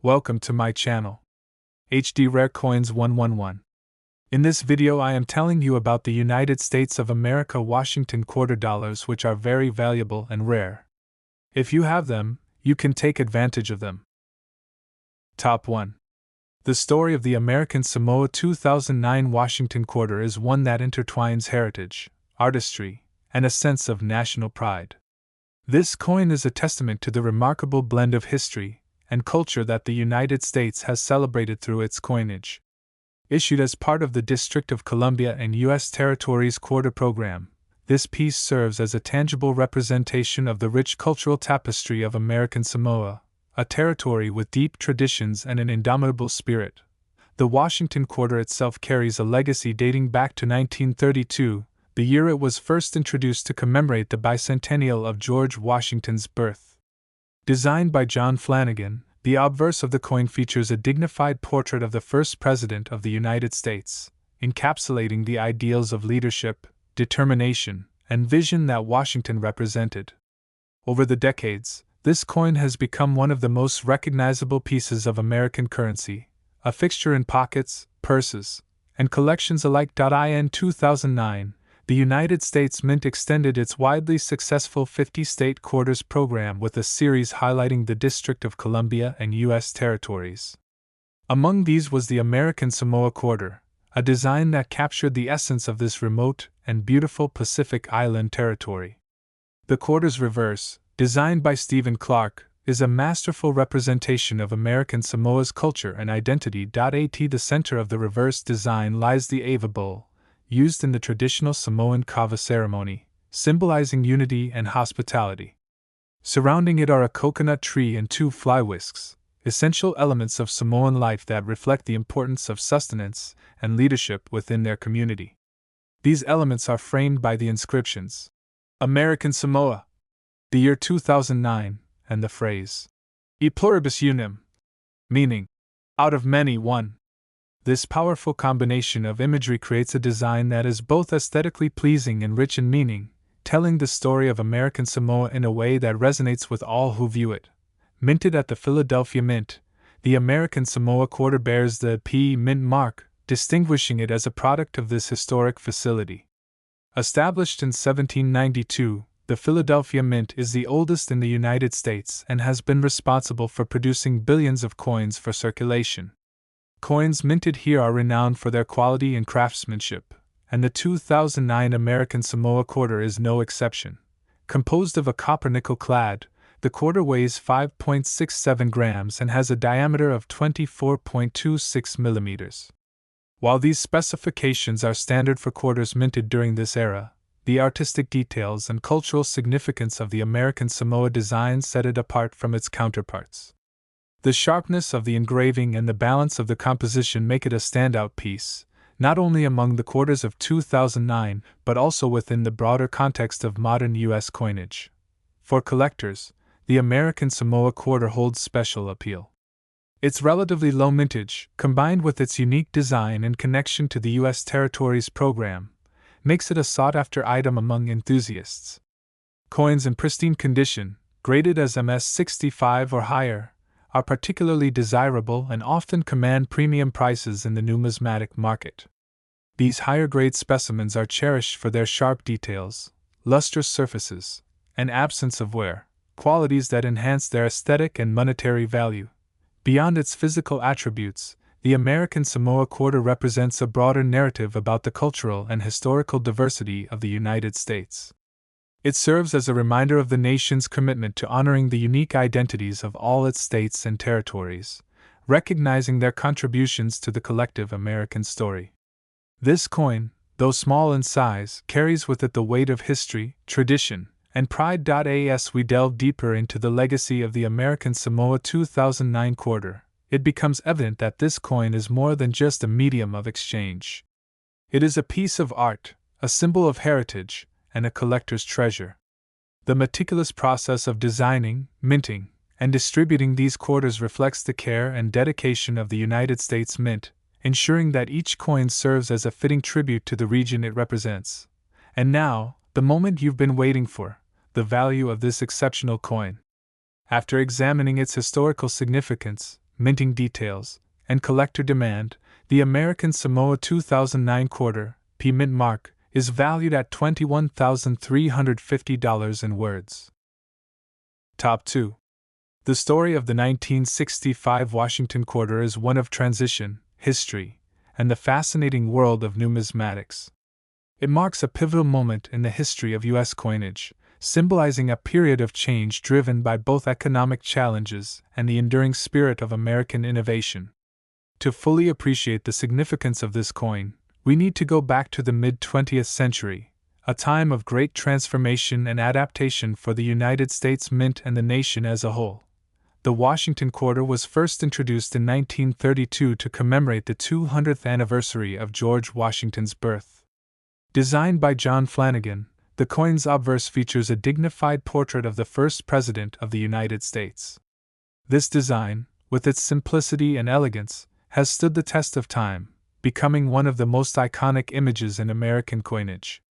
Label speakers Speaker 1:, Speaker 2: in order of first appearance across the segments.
Speaker 1: Welcome to my channel, HD Rare Coins 111. In this video I am telling you about the United States of America Washington quarter dollars, which are very valuable and rare. If you have them, you can take advantage of them. Top 1. The story of the American Samoa 2009 Washington quarter is one that intertwines heritage, artistry, and a sense of national pride. This coin is a testament to the remarkable blend of history and culture that the United States has celebrated through its coinage. Issued as part of the District of Columbia and U.S. Territories Quarter Program, this piece serves as a tangible representation of the rich cultural tapestry of American Samoa, a territory with deep traditions and an indomitable spirit. The Washington quarter itself carries a legacy dating back to 1932, the year it was first introduced to commemorate the bicentennial of George Washington's birth. Designed by John Flanagan, the obverse of the coin features a dignified portrait of the first President of the United States, encapsulating the ideals of leadership, determination, and vision that Washington represented. Over the decades, this coin has become one of the most recognizable pieces of American currency, a fixture in pockets, purses, and collections alike. In 2009, the United States Mint extended its widely successful 50-state quarters program with a series highlighting the District of Columbia and U.S. territories. Among these was the American Samoa quarter, a design that captured the essence of this remote and beautiful Pacific Island territory. The quarter's reverse, designed by Stephen Clark, is a masterful representation of American Samoa's culture and identity. At the center of the reverse design lies the Ava bowl, used in the traditional Samoan kava ceremony, symbolizing unity and hospitality. Surrounding it are a coconut tree and two fly whisks, essential elements of Samoan life that reflect the importance of sustenance and leadership within their community. These elements are framed by the inscriptions, American Samoa, the year 2009, and the phrase, E pluribus unum, meaning, out of many, one. This powerful combination of imagery creates a design that is both aesthetically pleasing and rich in meaning, telling the story of American Samoa in a way that resonates with all who view it. Minted at the Philadelphia Mint, the American Samoa quarter bears the P Mint mark, distinguishing it as a product of this historic facility. Established in 1792, the Philadelphia Mint is the oldest in the United States and has been responsible for producing billions of coins for circulation. Coins minted here are renowned for their quality and craftsmanship, and the 2009 American Samoa quarter is no exception. Composed of a copper-nickel clad, the quarter weighs 5.67 grams and has a diameter of 24.26 millimeters. While these specifications are standard for quarters minted during this era, the artistic details and cultural significance of the American Samoa design set it apart from its counterparts. The sharpness of the engraving and the balance of the composition make it a standout piece, not only among the quarters of 2009 but also within the broader context of modern U.S. coinage. For collectors, the American Samoa quarter holds special appeal. Its relatively low mintage, combined with its unique design and connection to the U.S. Territories program, makes it a sought-after item among enthusiasts. Coins in pristine condition, graded as MS65 or higher, are particularly desirable and often command premium prices in the numismatic market. These higher-grade specimens are cherished for their sharp details, lustrous surfaces, and absence of wear, qualities that enhance their aesthetic and monetary value. Beyond its physical attributes, the American Samoa quarter represents a broader narrative about the cultural and historical diversity of the United States. It serves as a reminder of the nation's commitment to honoring the unique identities of all its states and territories, recognizing their contributions to the collective American story. This coin, though small in size, carries with it the weight of history, tradition, and pride. As we delve deeper into the legacy of the American Samoa 2009 quarter, it becomes evident that this coin is more than just a medium of exchange. It is a piece of art, a symbol of heritage, and a collector's treasure. The meticulous process of designing, minting, and distributing these quarters reflects the care and dedication of the United States Mint, ensuring that each coin serves as a fitting tribute to the region it represents. And now, the moment you've been waiting for, the value of this exceptional coin. After examining its historical significance, minting details, and collector demand, the American Samoa 2009 quarter, P mint mark, is valued at $21,350 in words. Top 2. The story of the 1965 Washington quarter is one of transition, history, and the fascinating world of numismatics. It marks a pivotal moment in the history of U.S. coinage, symbolizing a period of change driven by both economic challenges and the enduring spirit of American innovation. To fully appreciate the significance of this coin, we need to go back to the mid-20th century, a time of great transformation and adaptation for the United States Mint and the nation as a whole. The Washington quarter was first introduced in 1932 to commemorate the 200th anniversary of George Washington's birth. Designed by John Flanagan, the coin's obverse features a dignified portrait of the first President of the United States. This design, with its simplicity and elegance, has stood the test of time, becoming one of the most iconic images in American coinage.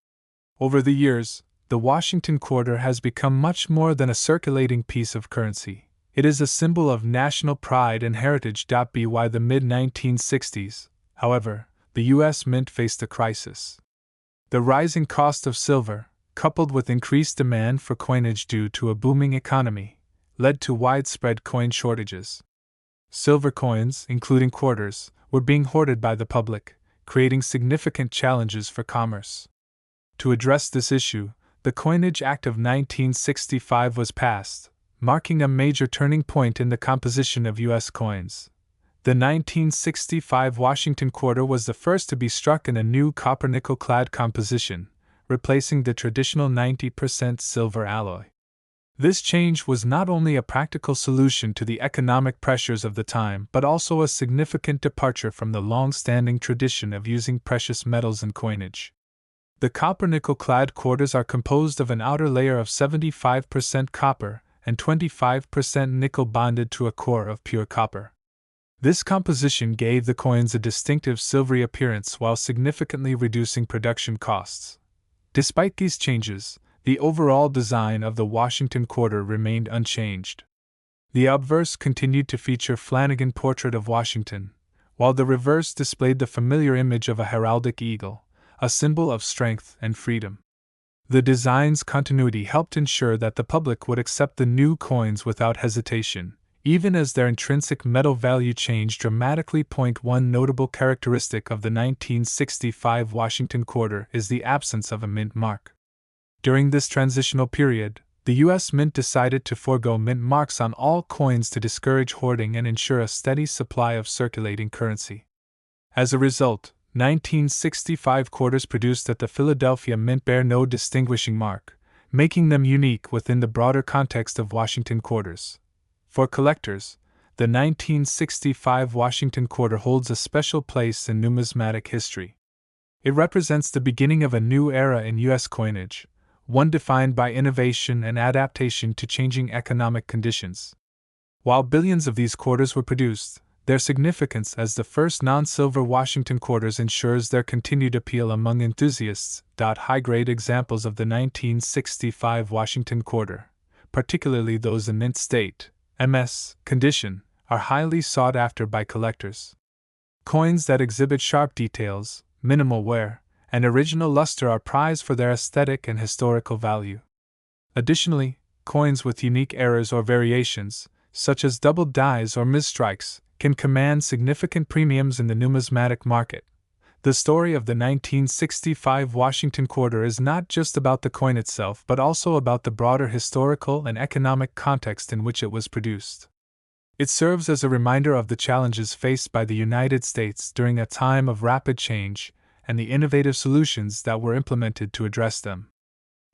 Speaker 1: Over the years, the Washington quarter has become much more than a circulating piece of currency. It is a symbol of national pride and heritage. By the mid-1960s, however, the U.S. Mint faced a crisis. The rising cost of silver, coupled with increased demand for coinage due to a booming economy, led to widespread coin shortages. Silver coins, including quarters, were being hoarded by the public, creating significant challenges for commerce. To address this issue, the Coinage Act of 1965 was passed, marking a major turning point in the composition of U.S. coins. The 1965 Washington quarter was the first to be struck in a new copper-nickel-clad composition, replacing the traditional 90% silver alloy. This change was not only a practical solution to the economic pressures of the time but also a significant departure from the long-standing tradition of using precious metals in coinage. The copper-nickel-clad quarters are composed of an outer layer of 75% copper and 25% nickel bonded to a core of pure copper. This composition gave the coins a distinctive silvery appearance while significantly reducing production costs. Despite these changes, the overall design of the Washington quarter remained unchanged. The obverse continued to feature Flanagan's portrait of Washington, while the reverse displayed the familiar image of a heraldic eagle, a symbol of strength and freedom. The design's continuity helped ensure that the public would accept the new coins without hesitation, even as their intrinsic metal value changed dramatically. One notable characteristic of the 1965 Washington quarter is the absence of a mint mark. During this transitional period, the U.S. Mint decided to forego mint marks on all coins to discourage hoarding and ensure a steady supply of circulating currency. As a result, 1965 quarters produced at the Philadelphia Mint bear no distinguishing mark, making them unique within the broader context of Washington quarters. For collectors, the 1965 Washington quarter holds a special place in numismatic history. It represents the beginning of a new era in U.S. coinage, one defined by innovation and adaptation to changing economic conditions. While billions of these quarters were produced, their significance as the first non-silver Washington quarters ensures their continued appeal among enthusiasts. High-grade examples of the 1965 Washington quarter, particularly those in mint state, MS, condition, are highly sought after by collectors. Coins that exhibit sharp details, minimal wear, and original luster are prized for their aesthetic and historical value. Additionally, coins with unique errors or variations, such as doubled dies or misstrikes, can command significant premiums in the numismatic market. The story of the 1965 Washington quarter is not just about the coin itself but also about the broader historical and economic context in which it was produced. It serves as a reminder of the challenges faced by the United States during a time of rapid change and the innovative solutions that were implemented to address them.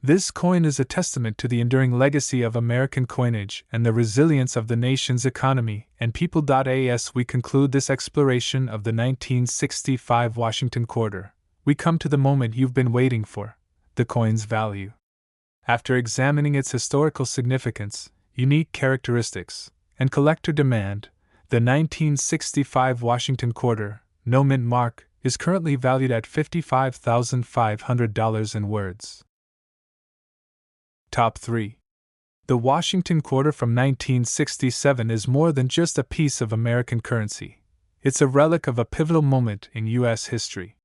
Speaker 1: This coin is a testament to the enduring legacy of American coinage and the resilience of the nation's economy and people. As we conclude this exploration of the 1965 Washington quarter, we come to the moment you've been waiting for: the coin's value. After examining its historical significance, unique characteristics, and collector demand, the 1965 Washington quarter, no mint mark, is currently valued at $55,500 in words. Top 3. The Washington quarter from 1967 is more than just a piece of American currency. It's a relic of a pivotal moment in U.S. history.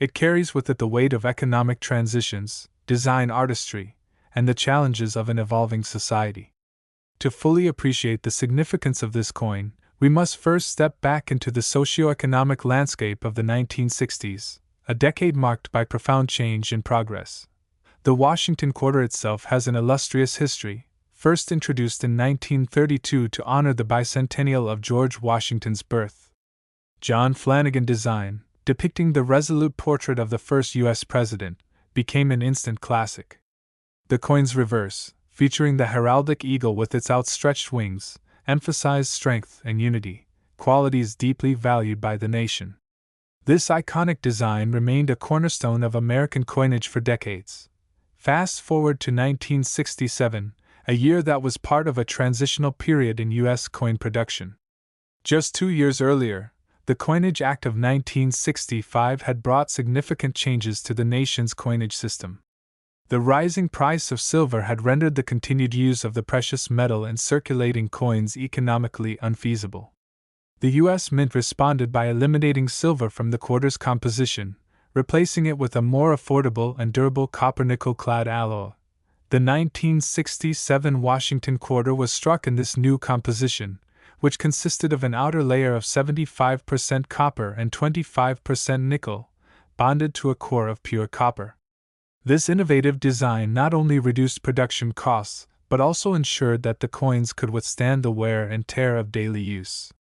Speaker 1: It carries with it the weight of economic transitions, design artistry, and the challenges of an evolving society. To fully appreciate the significance of this coin, we must first step back into the socio-economic landscape of the 1960s, a decade marked by profound change and progress. The Washington quarter itself has an illustrious history, first introduced in 1932 to honor the bicentennial of George Washington's birth. John Flanagan design, depicting the resolute portrait of the first U.S. president, became an instant classic. The coin's reverse, featuring the heraldic eagle with its outstretched wings, emphasized strength and unity, qualities deeply valued by the nation. This iconic design remained a cornerstone of American coinage for decades. Fast forward to 1967, a year that was part of a transitional period in U.S. coin production. Just 2 years earlier, the Coinage Act of 1965 had brought significant changes to the nation's coinage system. The rising price of silver had rendered the continued use of the precious metal in circulating coins economically unfeasible. The U.S. Mint responded by eliminating silver from the quarter's composition, replacing it with a more affordable and durable copper-nickel-clad alloy. The 1967 Washington quarter was struck in this new composition, which consisted of an outer layer of 75% copper and 25% nickel, bonded to a core of pure copper. This innovative design not only reduced production costs, but also ensured that the coins could withstand the wear and tear of daily use.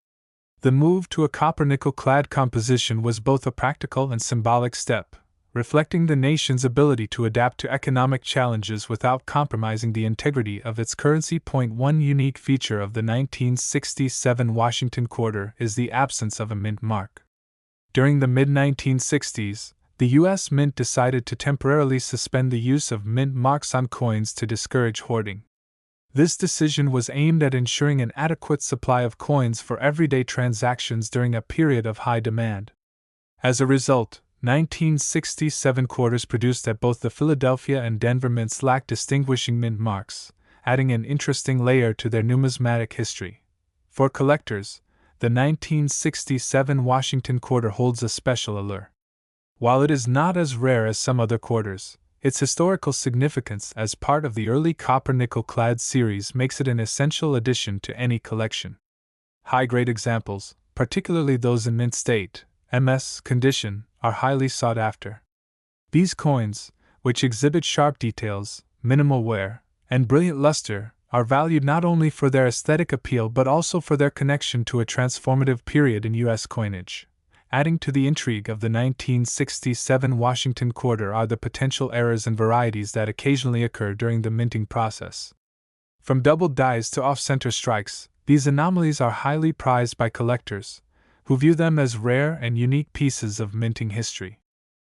Speaker 1: The move to a copper-nickel-clad composition was both a practical and symbolic step, reflecting the nation's ability to adapt to economic challenges without compromising the integrity of its currency. One unique feature of the 1967 Washington quarter is the absence of a mint mark. During the mid-1960s, the U.S. Mint decided to temporarily suspend the use of mint marks on coins to discourage hoarding. This decision was aimed at ensuring an adequate supply of coins for everyday transactions during a period of high demand. As a result, 1967 quarters produced at both the Philadelphia and Denver mints lacked distinguishing mint marks, adding an interesting layer to their numismatic history. For collectors, the 1967 Washington quarter holds a special allure. While it is not as rare as some other quarters, its historical significance as part of the early copper-nickel-clad series makes it an essential addition to any collection. High-grade examples, particularly those in mint state, MS condition, are highly sought after. These coins, which exhibit sharp details, minimal wear, and brilliant luster, are valued not only for their aesthetic appeal but also for their connection to a transformative period in U.S. coinage. Adding to the intrigue of the 1967 Washington quarter are the potential errors and varieties that occasionally occur during the minting process. From doubled dies to off-center strikes, these anomalies are highly prized by collectors, who view them as rare and unique pieces of minting history.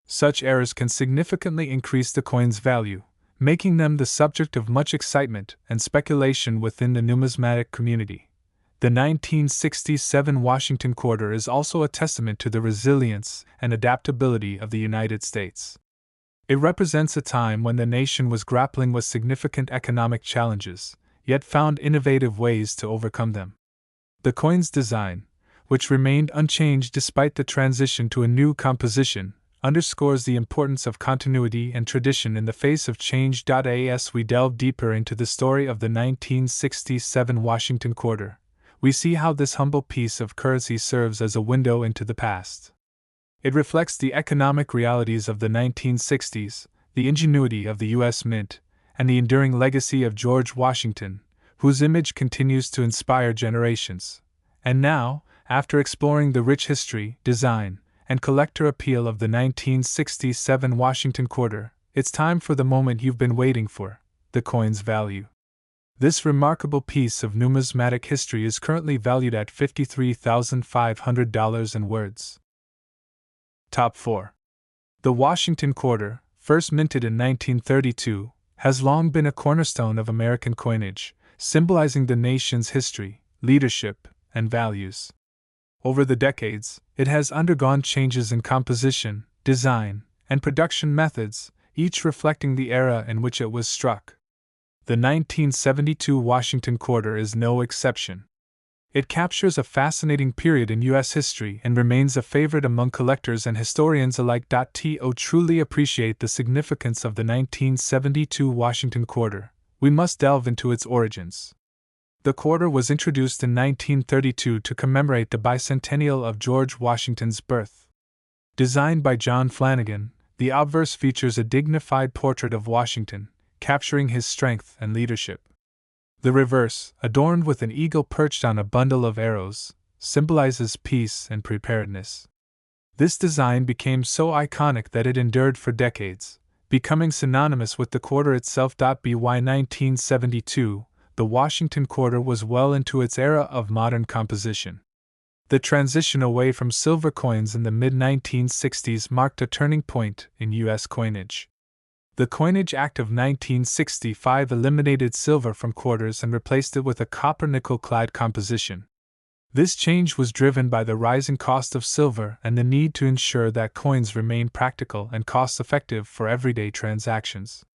Speaker 1: Such errors can significantly increase the coin's value, making them the subject of much excitement and speculation within the numismatic community. The 1967 Washington quarter is also a testament to the resilience and adaptability of the United States. It represents a time when the nation was grappling with significant economic challenges, yet found innovative ways to overcome them. The coin's design, which remained unchanged despite the transition to a new composition, underscores the importance of continuity and tradition in the face of change. As we delve deeper into the story of the 1967 Washington quarter, we see how this humble piece of currency serves as a window into the past. It reflects the economic realities of the 1960s, the ingenuity of the U.S. Mint, and the enduring legacy of George Washington, whose image continues to inspire generations. And now, after exploring the rich history, design, and collector appeal of the 1967 Washington quarter, it's time for the moment you've been waiting for: the coin's value. This remarkable piece of numismatic history is currently valued at $53,500 in words. Top 4. The Washington quarter, first minted in 1932, has long been a cornerstone of American coinage, symbolizing the nation's history, leadership, and values. Over the decades, it has undergone changes in composition, design, and production methods, each reflecting the era in which it was struck. The 1972 Washington quarter is no exception. It captures a fascinating period in U.S. history and remains a favorite among collectors and historians alike. To truly appreciate the significance of the 1972 Washington quarter, we must delve into its origins. The quarter was introduced in 1932 to commemorate the bicentennial of George Washington's birth. Designed by John Flanagan, the obverse features a dignified portrait of Washington, capturing his strength and leadership. The reverse, adorned with an eagle perched on a bundle of arrows, symbolizes peace and preparedness. This design became so iconic that it endured for decades, becoming synonymous with the quarter itself. By 1972, the Washington quarter was well into its era of modern composition. The transition away from silver coins in the mid-1960s marked a turning point in U.S. coinage. The Coinage Act of 1965 eliminated silver from quarters and replaced it with a copper-nickel-clad composition. This change was driven by the rising cost of silver and the need to ensure that coins remain practical and cost-effective for everyday transactions.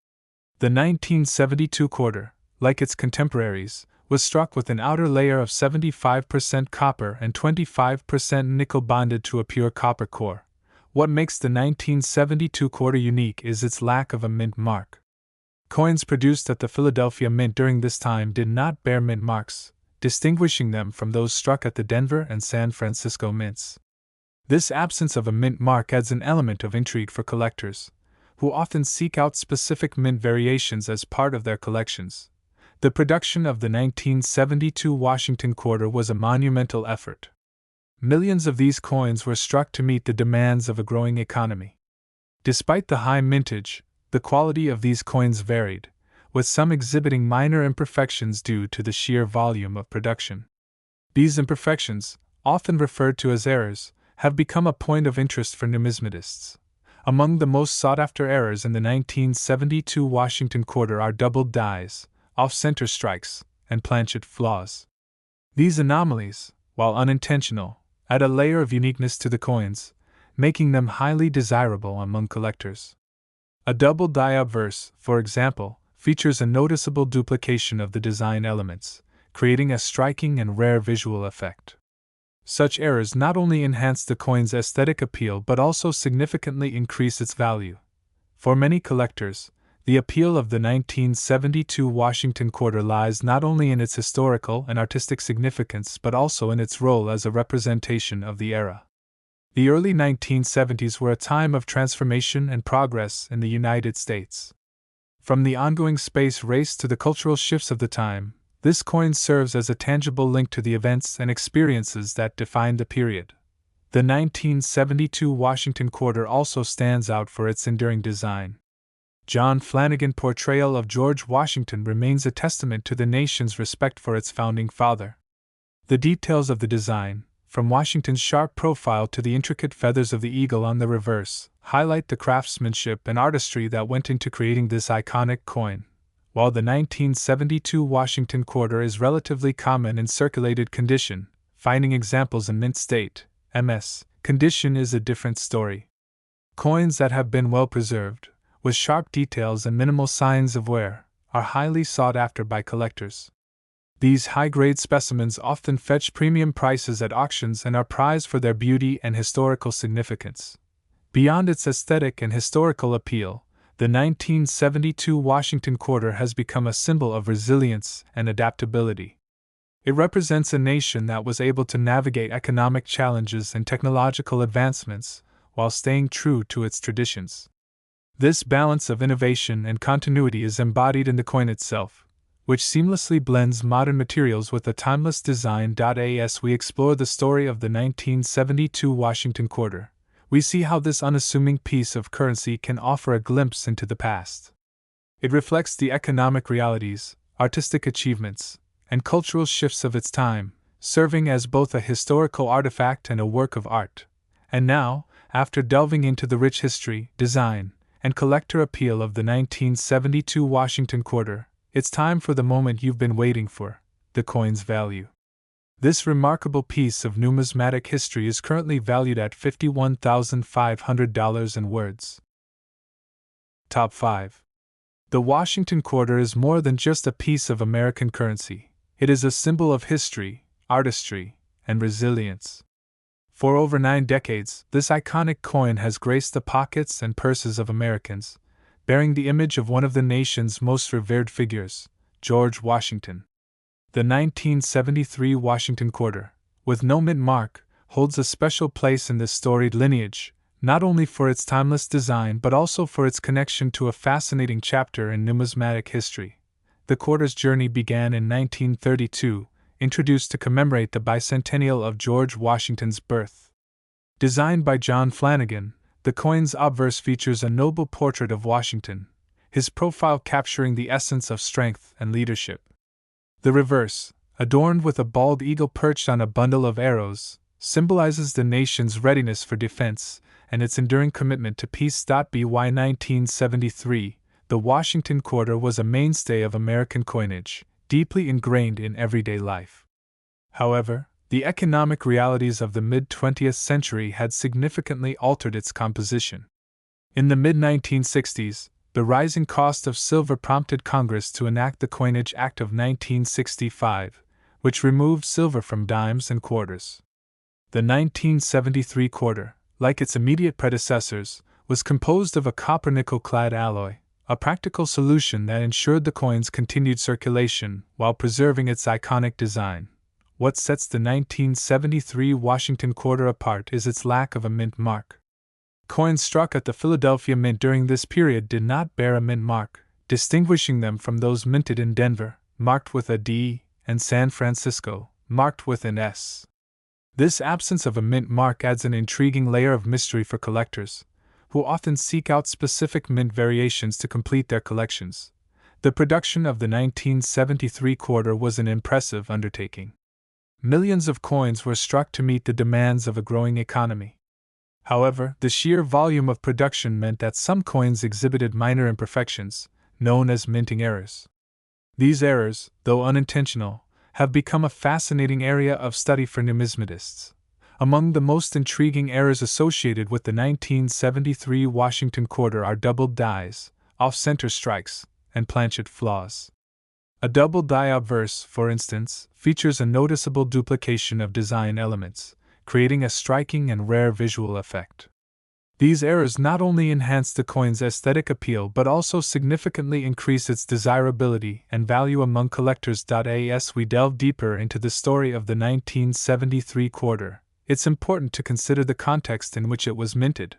Speaker 1: The 1972 quarter, like its contemporaries, was struck with an outer layer of 75% copper and 25% nickel bonded to a pure copper core. What makes the 1972 quarter unique is its lack of a mint mark. Coins produced at the Philadelphia Mint during this time did not bear mint marks, distinguishing them from those struck at the Denver and San Francisco mints. This absence of a mint mark adds an element of intrigue for collectors, who often seek out specific mint variations as part of their collections. The production of the 1972 Washington quarter was a monumental effort. Millions of these coins were struck to meet the demands of a growing economy. Despite the high mintage, the quality of these coins varied, with some exhibiting minor imperfections due to the sheer volume of production. These imperfections, often referred to as errors, have become a point of interest for numismatists. Among the most sought-after errors in the 1972 Washington quarter are doubled dies, off-center strikes, and planchet flaws. These anomalies, while unintentional, add a layer of uniqueness to the coins, making them highly desirable among collectors. A double die obverse, for example, features a noticeable duplication of the design elements, creating a striking and rare visual effect. Such errors not only enhance the coin's aesthetic appeal but also significantly increase its value. For many collectors, the appeal of the 1972 Washington quarter lies not only in its historical and artistic significance but also in its role as a representation of the era. The early 1970s were a time of transformation and progress in the United States. From the ongoing space race to the cultural shifts of the time, this coin serves as a tangible link to the events and experiences that defined the period. The 1972 Washington quarter also stands out for its enduring design. John Flanagan's portrayal of George Washington remains a testament to the nation's respect for its founding father. The details of the design, from Washington's sharp profile to the intricate feathers of the eagle on the reverse, highlight the craftsmanship and artistry that went into creating this iconic coin. While the 1972 Washington quarter is relatively common in circulated condition, finding examples in mint state, MS, condition is a different story. Coins that have been well preserved, with sharp details and minimal signs of wear, are highly sought after by collectors. These high-grade specimens often fetch premium prices at auctions and are prized for their beauty and historical significance. Beyond its aesthetic and historical appeal, the 1972 Washington quarter has become a symbol of resilience and adaptability. It represents a nation that was able to navigate economic challenges and technological advancements while staying true to its traditions. This balance of innovation and continuity is embodied in the coin itself, which seamlessly blends modern materials with a timeless design. As we explore the story of the 1972 Washington quarter, we see how this unassuming piece of currency can offer a glimpse into the past. It reflects the economic realities, artistic achievements, and cultural shifts of its time, serving as both a historical artifact and a work of art. And now, after delving into the rich history, design, and collector appeal of the 1972 Washington quarter, it's time for the moment you've been waiting for, the coin's value. This remarkable piece of numismatic history is currently valued at $51,500 in words. Top 5. The Washington quarter is more than just a piece of American currency. It is a symbol of history, artistry, and resilience. For over 9 decades, this iconic coin has graced the pockets and purses of Americans, bearing the image of one of the nation's most revered figures, George Washington. The 1973 Washington quarter, with no mint mark, holds a special place in this storied lineage, not only for its timeless design but also for its connection to a fascinating chapter in numismatic history. The quarter's journey began in 1932, introduced to commemorate the bicentennial of George Washington's birth. Designed by John Flanagan, the coin's obverse features a noble portrait of Washington, his profile capturing the essence of strength and leadership. The reverse, adorned with a bald eagle perched on a bundle of arrows, symbolizes the nation's readiness for defense and its enduring commitment to peace. By 1973, the Washington quarter was a mainstay of American coinage, deeply ingrained in everyday life. However, the economic realities of the mid-20th century had significantly altered its composition. In the mid-1960s, the rising cost of silver prompted Congress to enact the Coinage Act of 1965, which removed silver from dimes and quarters. The 1973 quarter, like its immediate predecessors, was composed of a copper-nickel-clad alloy, a practical solution that ensured the coin's continued circulation while preserving its iconic design. What sets the 1973 Washington quarter apart is its lack of a mint mark. Coins struck at the Philadelphia Mint during this period did not bear a mint mark, distinguishing them from those minted in Denver, marked with a D, and San Francisco, marked with an S. This absence of a mint mark adds an intriguing layer of mystery for collectors, who often seek out specific mint variations to complete their collections. The production of the 1973 quarter was an impressive undertaking. Millions of coins were struck to meet the demands of a growing economy. However, the sheer volume of production meant that some coins exhibited minor imperfections, known as minting errors. These errors, though unintentional, have become a fascinating area of study for numismatists. Among the most intriguing errors associated with the 1973 Washington quarter are doubled dies, off-center strikes, and planchet flaws. A double die obverse, for instance, features a noticeable duplication of design elements, creating a striking and rare visual effect. These errors not only enhance the coin's aesthetic appeal but also significantly increase its desirability and value among collectors. As we delve deeper into the story of the 1973 quarter, it's important to consider the context in which it was minted.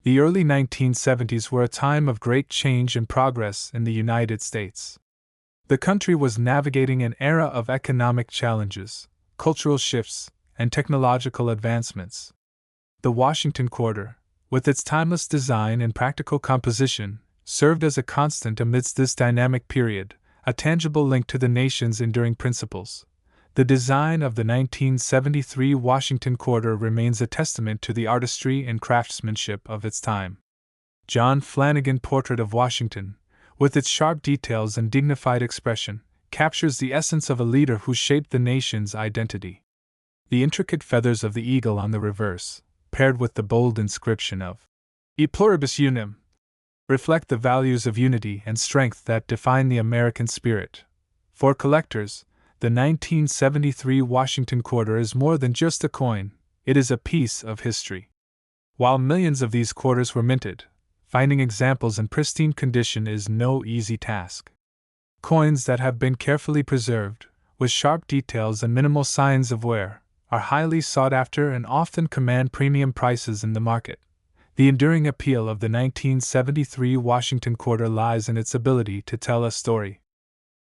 Speaker 1: The early 1970s were a time of great change and progress in the United States. The country was navigating an era of economic challenges, cultural shifts, and technological advancements. The Washington quarter, with its timeless design and practical composition, served as a constant amidst this dynamic period, a tangible link to the nation's enduring principles. The design of the 1973 Washington quarter remains a testament to the artistry and craftsmanship of its time. John Flanagan's portrait of Washington, with its sharp details and dignified expression, captures the essence of a leader who shaped the nation's identity. The intricate feathers of the eagle on the reverse, paired with the bold inscription of E pluribus unum, reflect the values of unity and strength that define the American spirit. For collectors, the 1973 Washington quarter is more than just a coin, it is a piece of history. While millions of these quarters were minted, finding examples in pristine condition is no easy task. Coins that have been carefully preserved, with sharp details and minimal signs of wear, are highly sought after and often command premium prices in the market. The enduring appeal of the 1973 Washington quarter lies in its ability to tell a story.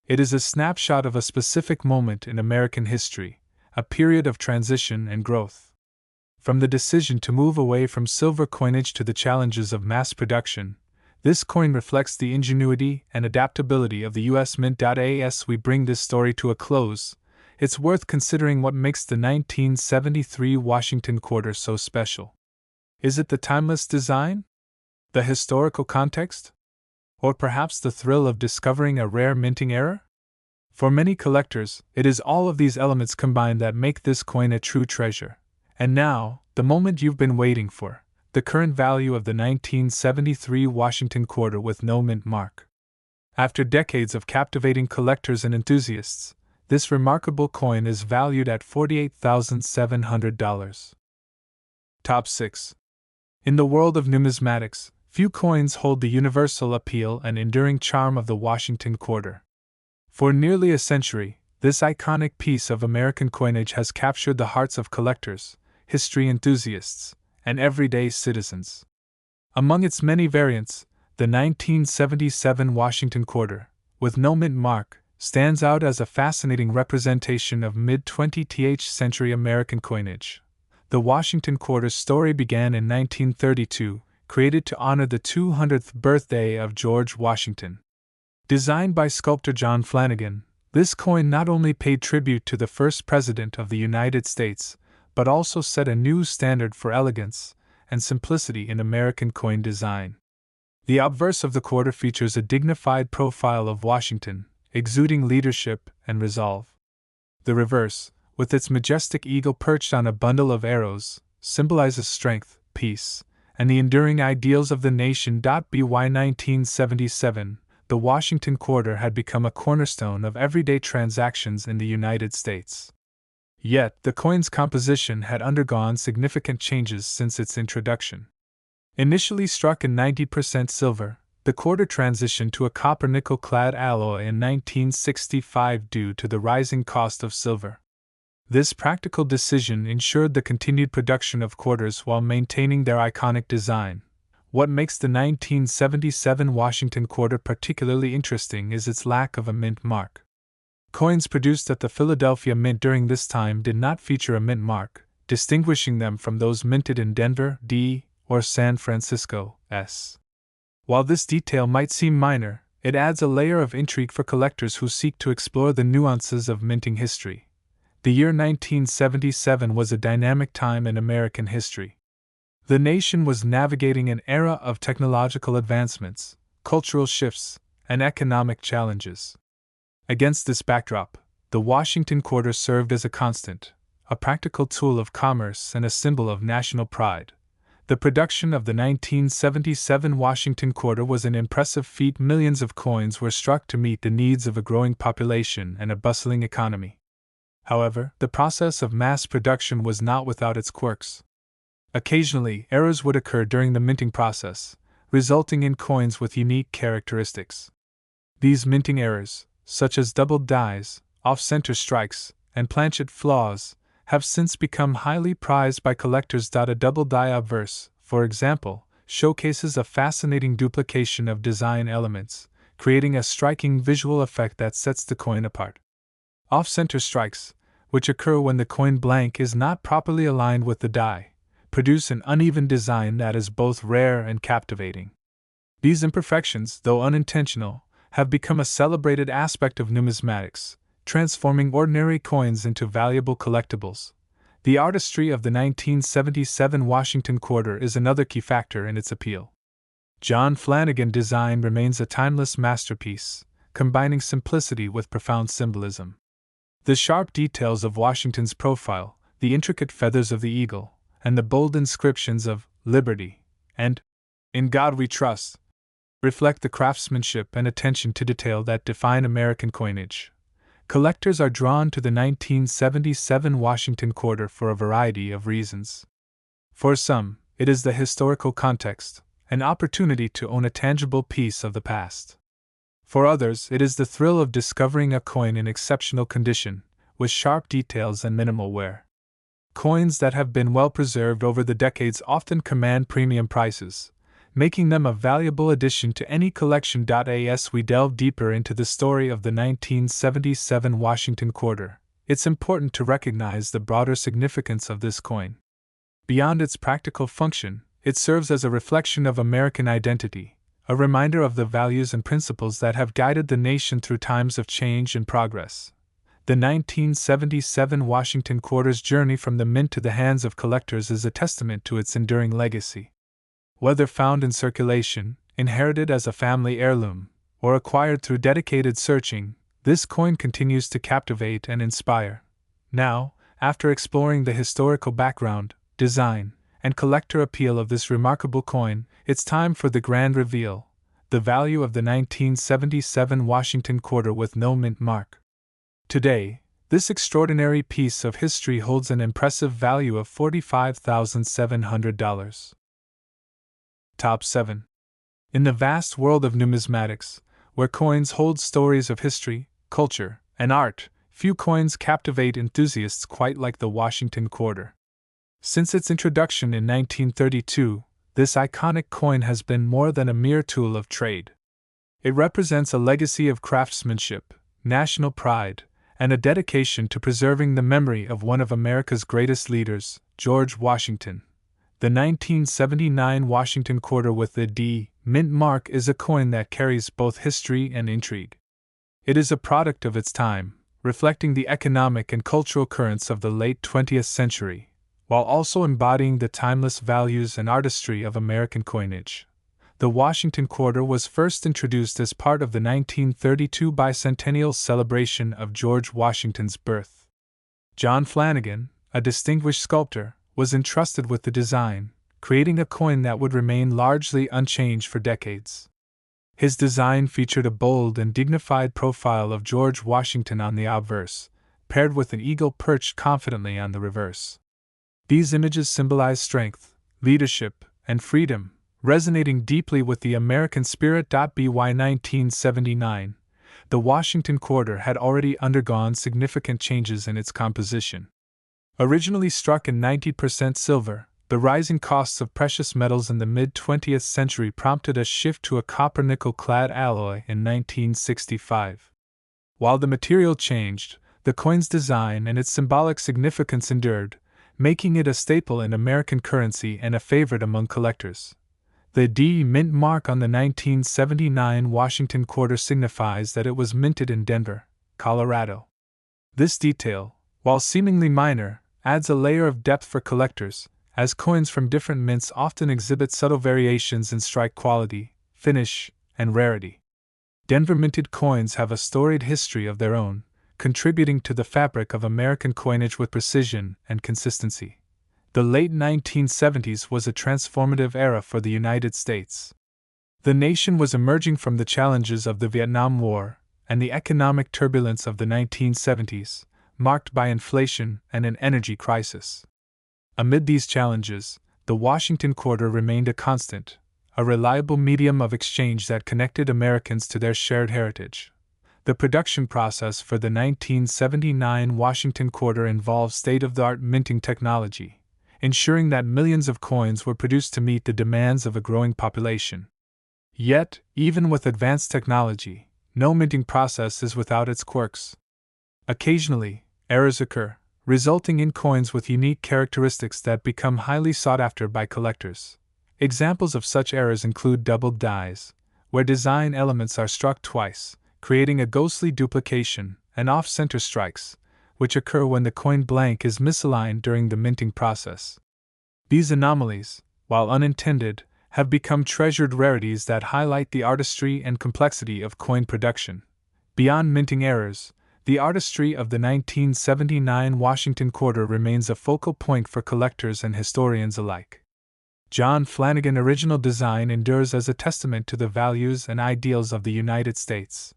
Speaker 1: It is a snapshot of a specific moment in American history, a period of transition and growth. From the decision to move away from silver coinage to the challenges of mass production, this coin reflects the ingenuity and adaptability of the U.S. Mint. As we bring this story to a close, it's worth considering what makes the 1973 Washington quarter so special. Is it the timeless design? The historical context? Or perhaps the thrill of discovering a rare minting error? For many collectors, it is all of these elements combined that make this coin a true treasure. And now, the moment you've been waiting for, the current value of the 1973 Washington quarter with no mint mark. After decades of captivating collectors and enthusiasts, this remarkable coin is valued at $48,700. Top 6. In the world of numismatics, few coins hold the universal appeal and enduring charm of the Washington quarter. For nearly a century, this iconic piece of American coinage has captured the hearts of collectors, history enthusiasts, and everyday citizens. Among its many variants, the 1977 Washington quarter, with no mint mark, stands out as a fascinating representation of mid-20th century American coinage. The Washington quarter's story began in 1932, created to honor the 200th birthday of George Washington. Designed by sculptor John Flanagan, this coin not only paid tribute to the first president of the United States, but also set a new standard for elegance and simplicity in American coin design. The obverse of the quarter features a dignified profile of Washington, exuding leadership and resolve. The reverse, with its majestic eagle perched on a bundle of arrows, symbolizes strength, peace, and the enduring ideals of the nation. By 1977, the Washington quarter had become a cornerstone of everyday transactions in the United States. Yet, the coin's composition had undergone significant changes since its introduction. Initially struck in 90% silver, the quarter transitioned to a copper-nickel-clad alloy in 1965 due to the rising cost of silver. This practical decision ensured the continued production of quarters while maintaining their iconic design. What makes the 1977 Washington quarter particularly interesting is its lack of a mint mark. Coins produced at the Philadelphia Mint during this time did not feature a mint mark, distinguishing them from those minted in Denver, D., or San Francisco, S. While this detail might seem minor, it adds a layer of intrigue for collectors who seek to explore the nuances of minting history. The year 1977 was a dynamic time in American history. The nation was navigating an era of technological advancements, cultural shifts, and economic challenges. Against this backdrop, the Washington quarter served as a constant, a practical tool of commerce and a symbol of national pride. The production of the 1977 Washington quarter was an impressive feat. Millions of coins were struck to meet the needs of a growing population and a bustling economy. However, the process of mass production was not without its quirks. Occasionally, errors would occur during the minting process, resulting in coins with unique characteristics. These minting errors, such as doubled dies, off-center strikes, and planchet flaws, have since become highly prized by collectors. A double die obverse, for example, showcases a fascinating duplication of design elements, creating a striking visual effect that sets the coin apart. Off-center strikes, which occur when the coin blank is not properly aligned with the die, produce an uneven design that is both rare and captivating. These imperfections, though unintentional, have become a celebrated aspect of numismatics, transforming ordinary coins into valuable collectibles. The artistry of the 1977 Washington quarter is another key factor in its appeal. John Flanagan's design remains a timeless masterpiece, combining simplicity with profound symbolism. The sharp details of Washington's profile, the intricate feathers of the eagle, and the bold inscriptions of Liberty and In God We Trust reflect the craftsmanship and attention to detail that define American coinage. Collectors are drawn to the 1977 Washington quarter for a variety of reasons. For some, it is the historical context, an opportunity to own a tangible piece of the past. For others, it is the thrill of discovering a coin in exceptional condition, with sharp details and minimal wear. Coins that have been well preserved over the decades often command premium prices, making them a valuable addition to any collection. As we delve deeper into the story of the 1977 Washington quarter, it's important to recognize the broader significance of this coin. Beyond its practical function, it serves as a reflection of American identity, a reminder of the values and principles that have guided the nation through times of change and progress. The 1977 Washington quarter's journey from the mint to the hands of collectors is a testament to its enduring legacy. Whether found in circulation, inherited as a family heirloom, or acquired through dedicated searching, this coin continues to captivate and inspire. Now, after exploring the historical background, design, and collector appeal of this remarkable coin, it's time for the grand reveal. the value of the 1977 Washington quarter with no mint mark. Today, this extraordinary piece of history holds an impressive value of $45,700. Top 7. In the vast world of numismatics, where coins hold stories of history, culture, and art, few coins captivate enthusiasts quite like the Washington quarter. Since its introduction in 1932, this iconic coin has been more than a mere tool of trade. It represents a legacy of craftsmanship, national pride, and a dedication to preserving the memory of one of America's greatest leaders, George Washington. The 1979 Washington quarter with the D mint mark is a coin that carries both history and intrigue. It is a product of its time, reflecting the economic and cultural currents of the late 20th century, while also embodying the timeless values and artistry of American coinage. The Washington quarter was first introduced as part of the 1932 bicentennial celebration of George Washington's birth. John Flanagan, a distinguished sculptor, was entrusted with the design, creating a coin that would remain largely unchanged for decades. His design featured a bold and dignified profile of George Washington on the obverse, paired with an eagle perched confidently on the reverse. These images symbolize strength, leadership, and freedom, resonating deeply with the American spirit. By 1979, the Washington quarter had already undergone significant changes in its composition. Originally struck in 90% silver, the rising costs of precious metals in the mid-20th century prompted a shift to a copper-nickel-clad alloy in 1965. While the material changed, the coin's design and its symbolic significance endured, making it a staple in American currency and a favorite among collectors. The D mint mark on the 1979 Washington quarter signifies that it was minted in Denver, Colorado. This detail, while seemingly minor, adds a layer of depth for collectors, as coins from different mints often exhibit subtle variations in strike quality, finish, and rarity. Denver minted coins have a storied history of their own, contributing to the fabric of American coinage with precision and consistency. The late 1970s was a transformative era for the United States. The nation was emerging from the challenges of the Vietnam War and the economic turbulence of the 1970s, marked by inflation and an energy crisis. Amid these challenges, the Washington quarter remained a constant, a reliable medium of exchange that connected Americans to their shared heritage. The production process for the 1979 Washington quarter involved state-of-the-art minting technology, ensuring that millions of coins were produced to meet the demands of a growing population. Yet, even with advanced technology, no minting process is without its quirks. Occasionally, errors occur, resulting in coins with unique characteristics that become highly sought after by collectors. Examples of such errors include doubled dies, where design elements are struck twice, creating a ghostly duplication, and off-center strikes, which occur when the coin blank is misaligned during the minting process. These anomalies, while unintended, have become treasured rarities that highlight the artistry and complexity of coin production. Beyond minting errors, the artistry of the 1979 Washington quarter remains a focal point for collectors and historians alike. John Flanagan's original design endures as a testament to the values and ideals of the United States.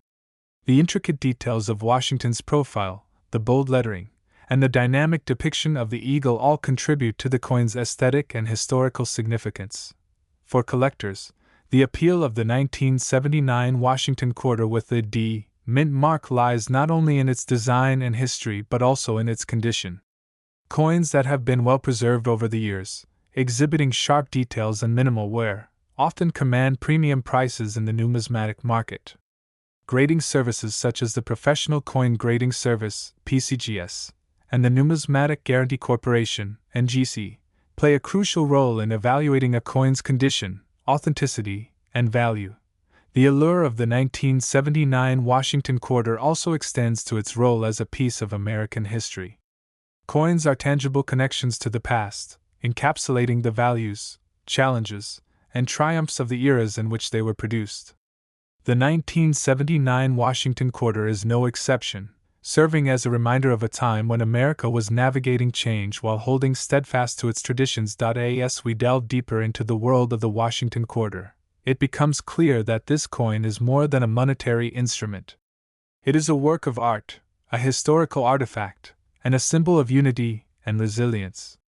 Speaker 1: The intricate details of Washington's profile, the bold lettering, and the dynamic depiction of the eagle all contribute to the coin's aesthetic and historical significance. For collectors, the appeal of the 1979 Washington quarter with the D mint mark lies not only in its design and history but also in its condition. Coins that have been well preserved over the years, exhibiting sharp details and minimal wear, often command premium prices in the numismatic market. Grading services such as the Professional Coin Grading Service (PCGS) and the Numismatic Guarantee Corporation (NGC) play a crucial role in evaluating a coin's condition, authenticity, and value. The allure of the 1979 Washington quarter also extends to its role as a piece of American history. Coins are tangible connections to the past, encapsulating the values, challenges, and triumphs of the eras in which they were produced. The 1979 Washington quarter is no exception, serving as a reminder of a time when America was navigating change while holding steadfast to its traditions. As we delve deeper into the world of the Washington quarter, it becomes clear that this coin is more than a monetary instrument. It is a work of art, a historical artifact, and a symbol of unity and resilience.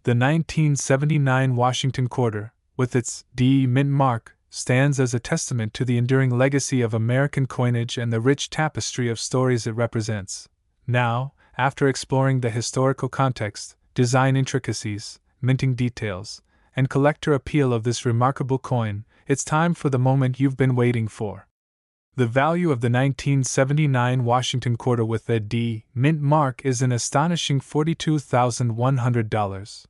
Speaker 1: The 1979 Washington quarter, with its D Mint mark, stands as a testament to the enduring legacy of American coinage and the rich tapestry of stories it represents. Now, after exploring the historical context, design intricacies, minting details, and collector appeal of this remarkable coin, it's time for the moment you've been waiting for. The value of the 1979 Washington quarter with the D Mint mark is an astonishing $42,100.